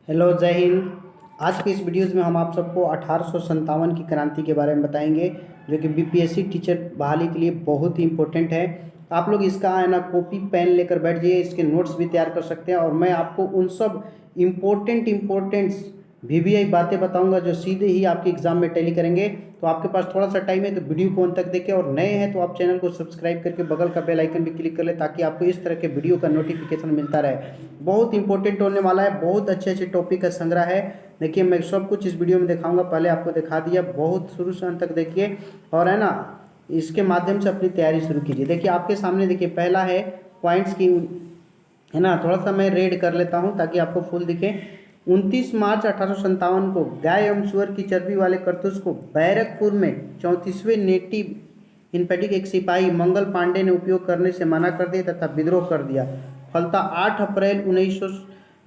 Hello, जय हिंद। आज के इस वीडियोज़ में हम आप सबको 1857 की क्रांति के बारे में बताएंगे, जो कि बीपीएससी टीचर बहाली के लिए बहुत ही इंपॉर्टेंट है। आप लोग इसका है ना कॉपी पेन लेकर बैठ जाइए, इसके नोट्स भी तैयार कर सकते हैं। और मैं आपको उन सब इम्पोर्टेंट्स वीवीआई बातें बताऊंगा जो सीधे ही आपके एग्जाम में टैली करेंगे। तो आपके पास थोड़ा सा टाइम है तो वीडियो को अंत तक देखें, और नए हैं तो आप चैनल को सब्सक्राइब करके बगल का बेल आइकन भी क्लिक कर लें, ताकि आपको इस तरह के वीडियो का नोटिफिकेशन मिलता रहे। बहुत इंपॉर्टेंट होने वाला है, बहुत अच्छे अच्छे टॉपिक का संग्रह है। देखिए, मैं सब कुछ इस वीडियो में दिखाऊंगा, पहले आपको दिखा दिया, बहुत शुरू से अंत तक देखिए। और है ना, इसके माध्यम से अपनी तैयारी शुरू कीजिए। देखिए आपके सामने, देखिए पहला है पॉइंट्स की, है ना। थोड़ा सा मैं रेड कर लेता हूं ताकि आपको फुल दिखे। 29 मार्च 1857 को गाय एवं सुअर की चर्बी वाले करतूस को बैरकपुर में 34वें नेटिव इन्फेंट्री एक सिपाही मंगल पांडे ने उपयोग करने से मना कर दिया तथा विद्रोह कर दिया। फलता 8 अप्रैल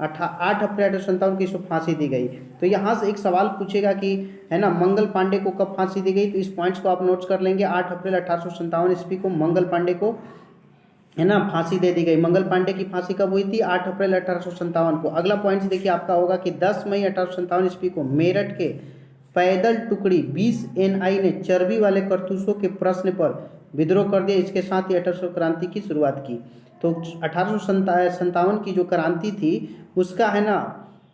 1857 की इसको फांसी दी गई। तो यहाँ से एक सवाल पूछेगा कि, है ना, मंगल पांडे को कब फांसी दी गई। तो इस पॉइंट्स को आप नोट्स कर लेंगे। 8 अप्रैल 1857 ईस्वी को मंगल पांडे को, है ना, फांसी दे दी गई। मंगल पांडे की फांसी कब हुई थी? 8 अप्रैल 1857 को। अगला पॉइंट देखिए आपका होगा कि 10 मई 1857 ईस्वी को मेरठ के पैदल टुकड़ी 20 एनआई ने चर्बी वाले करतूसों के प्रश्न पर विद्रोह कर दिया। इसके साथ ही 1800 क्रांति की शुरुआत की। तो 1857 की जो क्रांति थी उसका, है ना,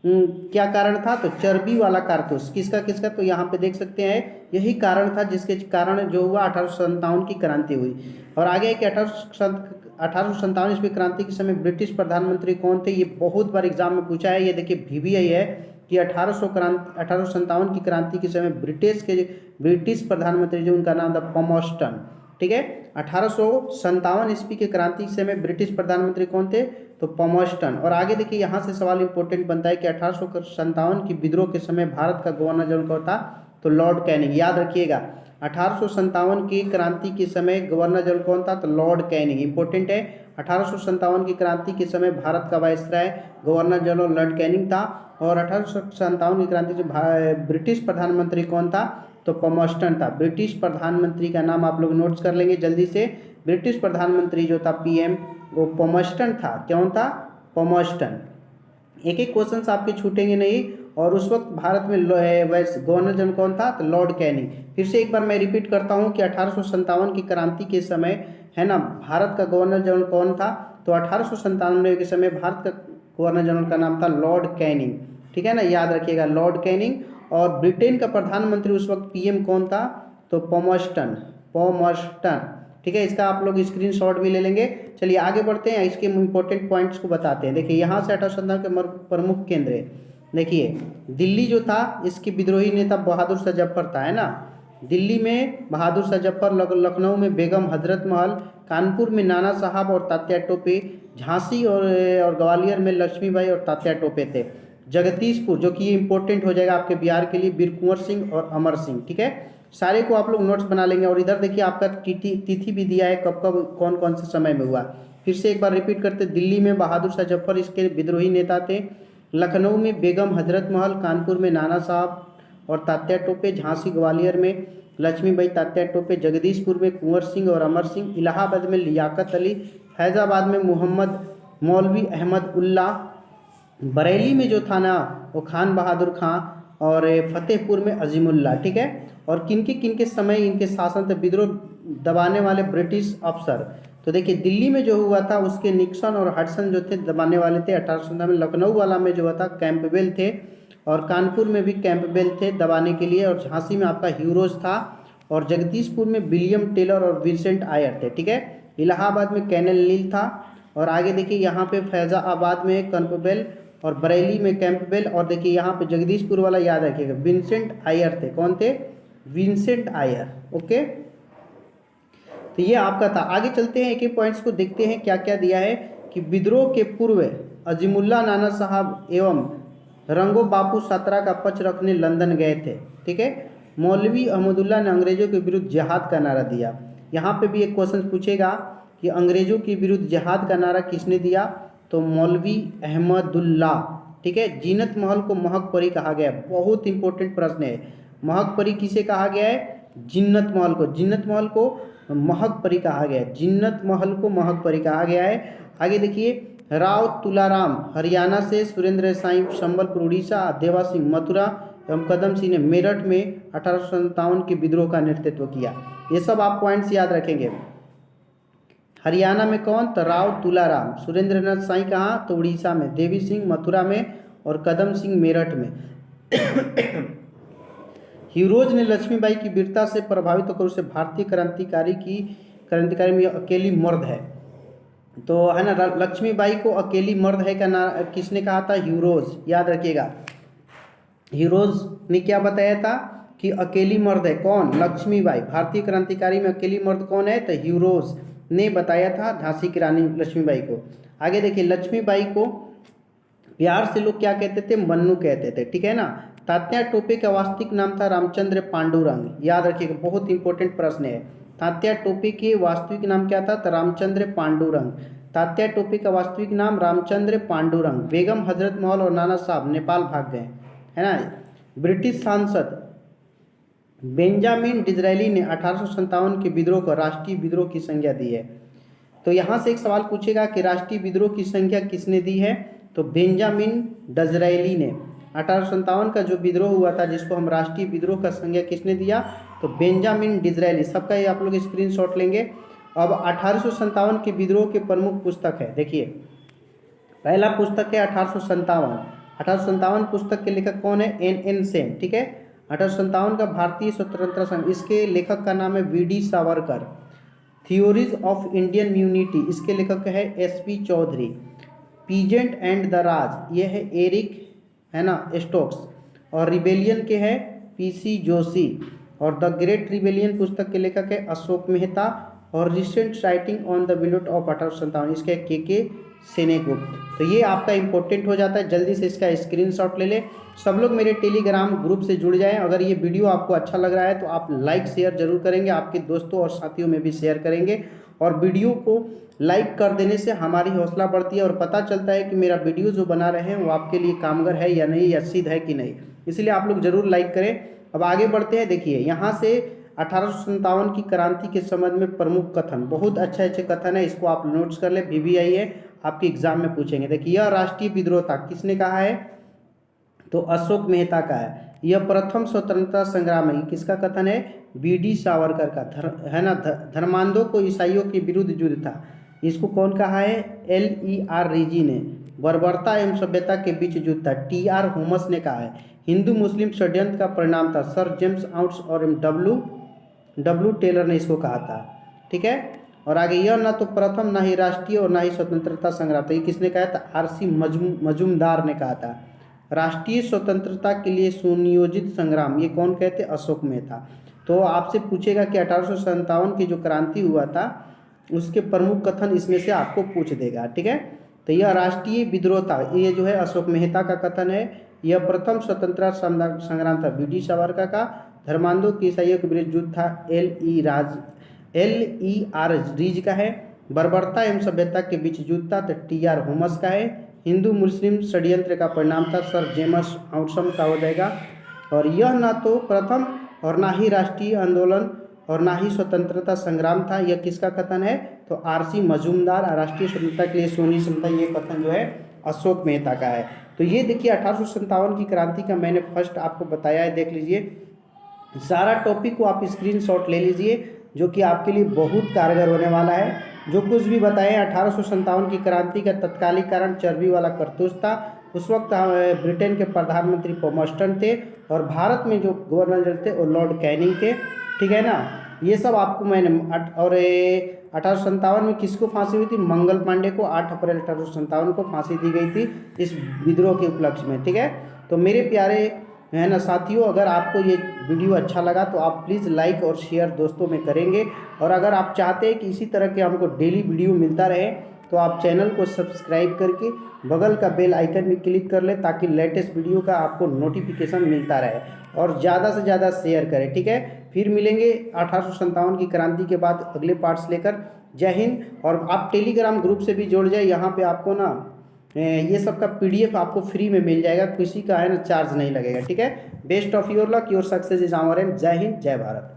क्या कारण था? तो चर्बी वाला कारतूस। किसका किसका? तो यहाँ पे देख सकते हैं, यही कारण था जिसके कारण जो हुआ 1857 की क्रांति हुई। और आगे कि 1857 ईस्वी क्रांति के समय ब्रिटिश प्रधानमंत्री कौन थे? ये बहुत बार एग्जाम में पूछा है। ये देखिए वीवीआई है कि 1857 की क्रांति के समय ब्रिटिश प्रधानमंत्री जो, उनका नाम था पॉमस्टन। ठीक है, 1857 ईस्वी के क्रांति के समय ब्रिटिश प्रधानमंत्री कौन थे? तो पॉमस्टन। और आगे देखिए यहाँ से सवाल इंपॉर्टेंट बनता है कि 1857 की विद्रोह के समय भारत का गवर्नर जनरल कौन था? तो लॉर्ड कैनिंग। याद रखिएगा, 1857 की क्रांति के समय गवर्नर जनरल कौन था? तो लॉर्ड कैनिंग। इंपॉर्टेंट है, 1857 की क्रांति के समय भारत का viceroy governor general Lord Canning था। और 1857 की क्रांति से ब्रिटिश प्रधानमंत्री कौन था? तो पॉमस्टन था। ब्रिटिश प्रधानमंत्री का नाम आप लोग नोट्स कर लेंगे जल्दी से। ब्रिटिश प्रधानमंत्री जो था पीएम, वो पॉमस्टन था। कौन था? पॉमस्टन। एक एक क्वेश्चन आपके छूटेंगे नहीं। और उस वक्त भारत में गवर्नर जनरल कौन था? तो लॉर्ड कैनिंग। फिर से एक बार मैं रिपीट करता हूं कि 1857 की क्रांति के समय, है ना, भारत का गवर्नर जनरल कौन था? तो 1897 के समय भारत का गवर्नर जनरल का नाम था लॉर्ड कैनिंग। ठीक है ना, याद रखिएगा, लॉर्ड कैनिंग। और ब्रिटेन का प्रधानमंत्री उस वक्त पीएम कौन था? तो पॉमस्टन। ठीक है, इसका आप लोग स्क्रीनशॉट भी ले लेंगे। चलिए आगे बढ़ते हैं, इसके इंपॉर्टेंट पॉइंट्स को बताते हैं। देखिए यहाँ से 1857 के प्रमुख केंद्र है। देखिए दिल्ली जो था, इसकी विद्रोही नेता बहादुर शाह जफर था, है ना। दिल्ली में बहादुर शाह जफर, लखनऊ में बेगम हजरत महल, कानपुर में नाना साहब और तात्या टोपे, झांसी और ग्वालियर में लक्ष्मीबाई और तात्या टोपे थे। जगदीशपुर, जो कि ये इंपॉर्टेंट हो जाएगा आपके बिहार के लिए, वीर कुंवर सिंह और अमर सिंह। ठीक है, सारे को आप लोग नोट्स बना लेंगे। और इधर देखिए आपका तिथि भी दिया है, कब कब कौन कौन से समय में हुआ। फिर से एक बार रिपीट करते, दिल्ली में बहादुर शाह जफर इसके विद्रोही नेता थे, लखनऊ में बेगम हजरत महल, कानपुर में नाना साहब और तात्या टोपे, झांसी ग्वालियर में लक्ष्मीबाई तात्या टोपे, जगदीशपुर में कुंवर सिंह और अमर सिंह, इलाहाबाद में लियाकत अली, फैज़ाबाद में मोहम्मद मौलवी अहमद उल्ला, बरेली में जो था ना वो खान बहादुर खां, और फतेहपुर में अजीमुल्ला। ठीक है, और किनके समय इनके शासन से विद्रोह दबाने वाले ब्रिटिश अफसर। तो देखिए दिल्ली में जो हुआ था उसके निक्सन और हडसन जो थे दबाने वाले थे 1817 में। लखनऊ वाला में जो हुआ था कैंपबेल थे, और कानपुर में भी कैंपबेल थे दबाने के लिए, और झांसी में आपका ह्यूरोज था, और जगदीशपुर में विलियम टेलर और विंसेंट आयर थे। ठीक है, इलाहाबाद में कैनल नील था। और आगे देखिए यहाँ पे फैज़ाबाद में कैंपबेल, और बरेली में कैंपबेल, और देखिए यहाँ पे जगदीशपुर वाला याद रखिएगा, विंसेंट आयर थे। कौन थे? विंसेंट आयर। ओके, तो ये आपका था। आगे चलते हैं, एक एक पॉइंट्स को देखते हैं क्या क्या दिया है। कि विद्रोह के पूर्व अजीमुल्ला नाना साहब एवं रंगो बापू सत्रा का पक्ष रखने लंदन गए थे। ठीक है, मौलवी अहमदुल्ला ने अंग्रेजों के विरुद्ध जिहाद का नारा दिया। यहाँ पे भी एक क्वेश्चन पूछेगा कि अंग्रेजों के विरुद्ध जिहाद का नारा किसने दिया? तो मौलवी अहमदुल्ला। ठीक है, जीनत महल को महक परी कहा गया है, बहुत इंपॉर्टेंट प्रश्न है। महक परी किसे कहा गया है? जिन्नत महल को। जिन्नत महल को महक परी कहा गया है। जिन्नत महल को महक परी कहा गया है। आगे देखिए, राव तुलाराम हरियाणा से, सुरेंद्र साई संबलपुर उड़ीसा, देवा सिंह मथुरा एवं कदम सिंह ने मेरठ में 1857 के विद्रोह का नेतृत्व किया। ये सब आप पॉइंट्स याद रखेंगे। हरियाणा में कौन? तो राव तुलाराम। सुरेंद्रनाथ साई कहाँ? तो उड़ीसा में। देवी सिंह मथुरा में और कदम सिंह मेरठ में। हीरोज ने लक्ष्मीबाई की वीरता से प्रभावित होकर उसे भारतीय क्रांतिकारी में अकेली मर्द है, तो है ना, लक्ष्मीबाई को अकेली मर्द है का ना किसने कहा था? हीरोज। याद रखिएगा, हीरोज ने क्या बताया था कि अकेली मर्द है। कौन? लक्ष्मीबाई। भारतीय क्रांतिकारी में अकेली मर्द कौन है? तो हीरोज ने बताया था झांसी की रानी लक्ष्मीबाई को। आगे देखिए, लक्ष्मीबाई को प्यार से लोग क्या कहते थे? मन्नू कहते थे, ठीक है ना। तात्या टोपे का वास्तविक नाम था रामचंद्र पांडुरंग। याद रखिएगा, बहुत इंपॉर्टेंट प्रश्न है। तात्या टोपे के वास्तविक नाम क्या था? तो रामचंद्र पांडुरंग। तात्या टोपे का वास्तविक नाम रामचंद्र पांडुरंग। बेगम हजरत महल और नाना साहब नेपाल भाग गए, है ना। ब्रिटिश सांसद बेंजामिन डिज़रायली ने 1857 के विद्रोह को राष्ट्रीय विद्रोह की संज्ञा दी है। तो यहाँ से एक सवाल पूछेगा कि राष्ट्रीय विद्रोह की संज्ञा किसने दी है? तो बेंजामिन डिज़रायली ने। 1857 का जो विद्रोह हुआ था, जिसको हम राष्ट्रीय विद्रोह का संज्ञा किसने दिया? तो बेंजामिन डिज़रायली। सबका ये आप लोग स्क्रीनशॉट लेंगे। अब 1857 के विद्रोह के प्रमुख पुस्तक है, देखिए पहला पुस्तक है 1857 पुस्तक के लेखक कौन है? एन सेन, ठीक है। 1857 का भारतीय स्वतंत्रता संघ, इसके लेखक का नाम है V D. Savarkar. Theories of Indian unity, इसके लेखक है S P. Chaudhary. Peasant and the Raj, ये है एरिक, है ना, स्टोक्स। और रिबेलियन के है पी.सी. जोशी। और द ग्रेट रिबेलियन पुस्तक के लेखक है अशोक मेहता। और recent sighting on the window of 1857, इसके के सेनेगुप्त। तो ये आपका इंपॉर्टेंट हो जाता है, जल्दी से इसका स्क्रीनशॉट ले ले। सब लोग मेरे टेलीग्राम ग्रुप से जुड़ जाएं। अगर ये वीडियो आपको अच्छा लग रहा है तो आप लाइक शेयर जरूर करेंगे, आपके दोस्तों और साथियों में भी शेयर करेंगे। और वीडियो को लाइक कर देने से हमारी हौसला बढ़ती है और पता चलता है कि मेरा वीडियो जो बना रहे हैं वो आपके लिए कामगर है या नहीं, या सिद्ध है कि नहीं। इसलिए आप लोग जरूर लाइक करें। अब आगे बढ़ते हैं। देखिए यहाँ से 1857 की क्रांति के संबंध में प्रमुख कथन, बहुत अच्छे कथन है, इसको आप नोट्स कर ले। VVI है, आपके एग्जाम में पूछेंगे। देखिए, यह राष्ट्रीय विद्रोह था, किसने कहा है? तो अशोक मेहता का है। यह प्रथम स्वतंत्रता संग्राम है, किसका कथन है? वी.डी. सावरकर का, है ना। धर्मांधों को ईसाइयों के विरुद्ध युद्ध था, इसको कौन कहा है? L.E.R. रीजी ने। बर्बरता एवं सभ्यता के बीच युद्ध था, T.R. होमस ने कहा है। हिंदू मुस्लिम षड्यंत्र का परिणाम था, सर जेम्स आउट्स और डब्ल्यू टेलर ने इसको कहा था, ठीक है। और आगे, यह ना तो प्रथम, ना ही राष्ट्रीय और ना ही स्वतंत्रता संग्राम था, ये किसने कहा था? R.C. मजूमदार ने कहा था। राष्ट्रीय स्वतंत्रता के लिए सुनियोजित संग्राम, ये कौन कहते? अशोक मेहता। तो आपसे पूछेगा कि 1857 की जो क्रांति हुआ था उसके प्रमुख कथन, इसमें से आपको पूछ देगा, ठीक है। तो यह राष्ट्रीय विद्रोह था, ये जो है अशोक मेहता का कथन है। यह प्रथम स्वतंत्रता संग्राम था, वी.डी. सावरकर का। धर्मांधों की ईसाइयों के विरुद्ध युद्ध था, L.E.R. रीज का है। बर्बरता एवं सभ्यता के बीच युद्ध था, तो T.R. होमस का है। हिंदू मुस्लिम षड्यंत्र का परिणाम था, सर जेम्स आउट्सम का हो जाएगा। और यह ना तो प्रथम और ना ही राष्ट्रीय आंदोलन और ना ही स्वतंत्रता संग्राम था, यह किसका कथन है? तो R.C. मजूमदार। राष्ट्रीय स्वतंत्रता के लिए सोनी समता, ये कथन जो है अशोक मेहता का है। तो ये देखिए 1857 की क्रांति का मैंने फर्स्ट आपको बताया है, देख लीजिए। सारा टॉपिक को आप स्क्रीनशॉट ले लीजिए, जो कि आपके लिए बहुत कारगर होने वाला है। जो कुछ भी बताएं, 1857 की क्रांति का तत्कालिक कारण चर्बी वाला कारतूस था। उस वक्त ब्रिटेन के प्रधानमंत्री पॉमस्टन थे और भारत में जो गवर्नर जनरल थे वो लॉर्ड कैनिंग थे, ठीक है ना। ये सब आपको मैंने और 1857 में किसको फांसी हुई थी? मंगल पांडे को। 8 अप्रैल 1857 को फांसी दी गई थी इस विद्रोह के उपलक्ष्य में, ठीक है। तो मेरे प्यारे, है ना साथियों, अगर आपको ये वीडियो अच्छा लगा तो आप प्लीज़ लाइक और शेयर दोस्तों में करेंगे। और अगर आप चाहते हैं कि इसी तरह के हमको डेली वीडियो मिलता रहे तो आप चैनल को सब्सक्राइब करके बगल का बेल आइकन में क्लिक कर लें, ताकि लेटेस्ट वीडियो का आपको नोटिफिकेशन मिलता रहे। और ज़्यादा से ज़्यादा शेयर करें, ठीक है। फिर मिलेंगे 1857 की क्रांति के बाद अगले पार्ट्स लेकर। जय हिंद। और आप टेलीग्राम ग्रुप से भी जुड़ जाए, यहाँ पे आपको ना ये सब का PDF आपको फ्री में मिल जाएगा, किसी का है ना चार्ज नहीं लगेगा, ठीक है। Best of your luck, your success is our and. जय हिंद, जय भारत।